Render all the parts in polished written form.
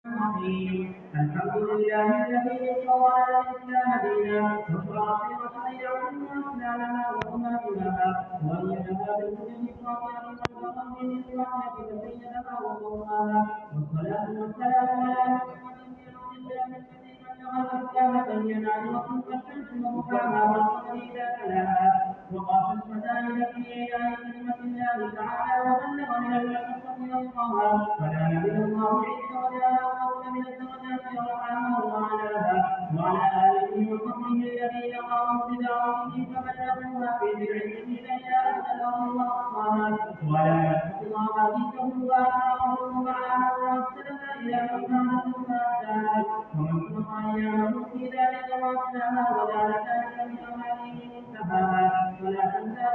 الرحيم الحمد لله الذي قضى الإسلام دينا وشرع في وشريعة أسلامنا وأمتنا وأيدها بالهدى القاطعة والبقاء بالإصلاح تبينها وقرآنها والصلاة والسلام على محمد الإسلام بينا وكنت الشمس وضحاها والقمر إذا تلاها وقاف المسائل في إعلان كلمة الله تعالى وبلغ من المحبة أصفاها فلا نبي الله عز وجل من الدرجات رفعها وعلى آله وصحبه الذين قاموا بدعوته فبلغوها في بالعلم إلى أنزله الله وعلى الله حديثه وآثاره ومعه وأرسلنا إلى محمد وآتاها ومن صلى أيامه في ذلك وأصلاها وجعل ذلك من أمانه منتهاها ولا تنسى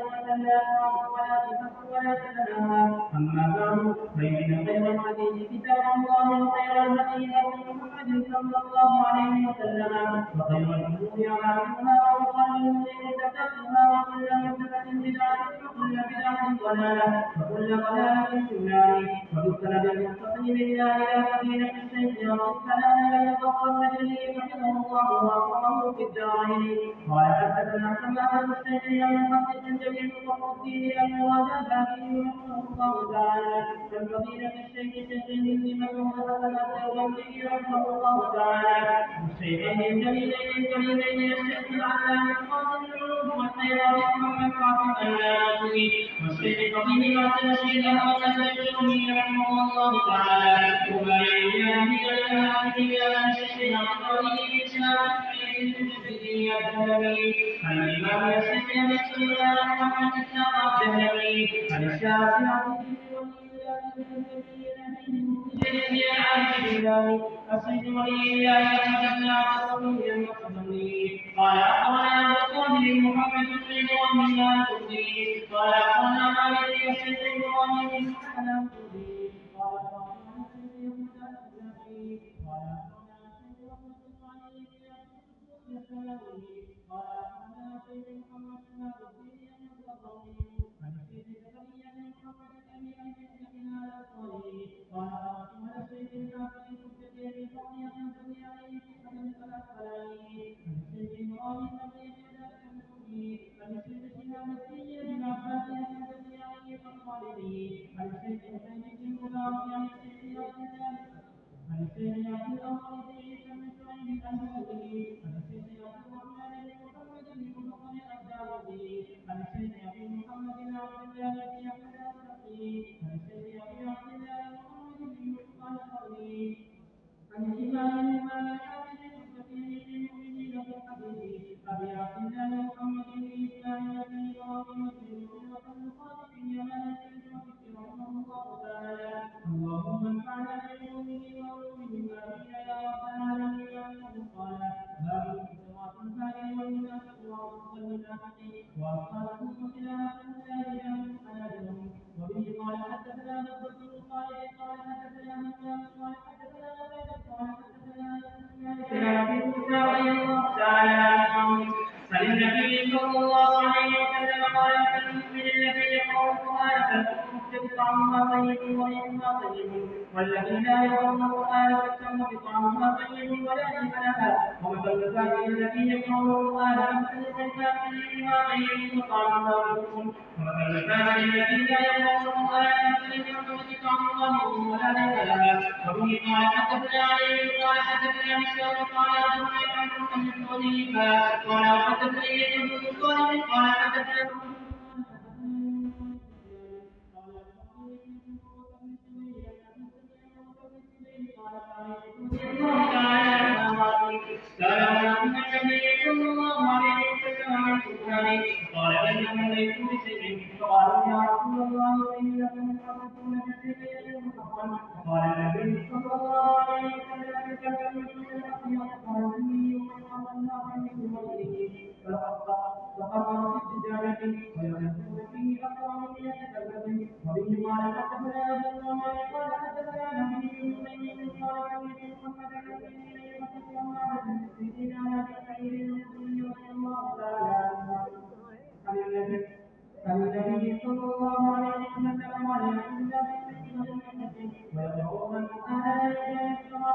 لا تعرف ولا تفك ولا تتناهى أما بعد فإن خير الحديث كتاب الله وخير الهدي محمد صلى الله عليه وسلم وخير الأمور أعمالها وشر الأمور محدثاتها وكل محدثة بدعة وكل بدعة ضلالة وكل ضلالة في النار وبالسند المستقيم إلى مدينة الشيخ السلام لا يتوقف مجلسه حفظه الله ووفقه في الدارين قال حدثنا حماد الشيخ عن محقق جليل الدين الموازى الباقي رحمه الله تعالى عن فضيلة الشيخ مسلم وحسن الدولي رحمه الله تعالى الشيخين الجليلين الشيخ العلامة القاضي العلوم والخيرات محمد قاسم الناصري والشيخ فضيل الرشيد الجليل رحمه الله تعالى وما يليان إلى الشيخ القاضي عن الإمام الشيخ بسم الله محمد الشاطر الدهلوي عن الشافعي السيد ولي الله حدثنا عبد الله المقدمي قال أخبرنا أبو الطاهر محمد بن إبراهيم الكوفي قال أخبرنا مالك الشيخ إبراهيم بن سعد الكوفي قال أخبرنا الشيخ الكوفي قال أخبرنا الشيخ قال أخبرنا الشيخ محمد بن الكوفي عن الشيخ زكريا بن محمد الأمير بن الأنصاري قال أخبرنا الشيخ الحافظ الكتير بن ينبغي عليه في حدث الأسفلاني عن الشيخ إبراهيم بن ذلك الكوفي عن الشيخ شهاب الدين بن عباس ينبغي عليه الأنصاري عن الشيخ حسين بن مبارك عن الشيخ عن الشيخ عبد الأمر بن عيسى بن سعيد الأنصاري عن الشيخ عبد الرحمن بن محمد بن مصطفى الداودي عن الشيخ أبي محمد بن عبد الله بن أحمد الشافعي عن الشيخ أبي عبد الله محمد بن يوسف القرني عن الإمام الحافظ الكثير من المؤمنين في الحديث أبي عبد الله محمد بن إسماعيل بن إبراهيم بن مسلمة القاضي بن يمان رحمه الله تعالى اللهم انفعنا بالعلوم والعلوم بما فيها يا رب العالمين قال باب الصراط الفاعل والمنافق والمنافق وأصحابه وخلافة الله حنابلهم وبه قال حدثنا مسلم قال حدثنا مسلم قال حدثنا قال حدثنا رضي الله تعالى عنه عن النبي صلى الله عليه وسلم قال فالمؤمن الذي يقرأ القرآن فالمؤمن طعمها طيب وريحها طيب والذي لا يقرأ القرآن فالتمر طعمها طيب ولا ريح لها ومثل الكافر الذي يقرأ القرآن فمثل الكافر ريحها طيب وطعمها مر ومثل الكافر الذي لا يقرأ القرآن فمثل الكافر طعمها مر ولا ريح لها وبه قال حدثنا علي قال حدثنا مشاور قال قال حدثني ابن طالب قال حدثنا قال انه ليس بشيء فقالوا يا رسول الله انكم حرمتم بشيء قال النبي صلى الله عليه وسلم كلمه فقرر في التجارة ويحدثون فيه أكثر من يتكلم وبه قال حدثنا أبو النعمان قال حدثنا نبي من قال سمعت محمد بن سيدنا على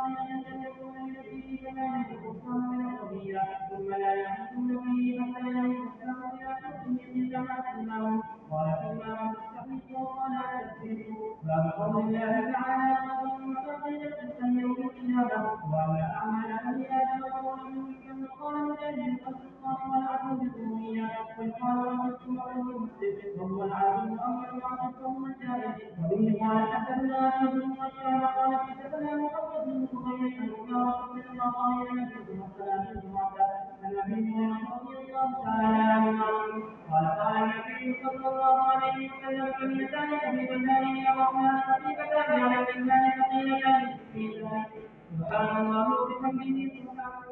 أن يكون لنبيه كذلك الكفار من القضية ثم لا يحكمون فيه حتى ينتهوا إلى حكم من جماعة الموت قال فيما تستحيث وقال تستحيث باب قول الله تعالى ثم فقيل يوم القيامة وأما أعمال أهل آدم فقول منهم قال مجاهد الصالح والعبد بالذرية وقال ومسلم مسلم وهو العبد الأول وعبد فهو الجاهل وبه قال حدثنا أبي بن بشار قال حدثنا محمد بن سهيل عن عمارة بن الخطاب عن أبي والسلام بن عن أبي هريرة رضي الله تعالى عنه قال قال النبي صلى الله عليه وسلم كلمتان خفيفتان إلى الرحمن خفيفتان على اللسان ثقيلتان في ذلك سبحان الله وبحمده سبحان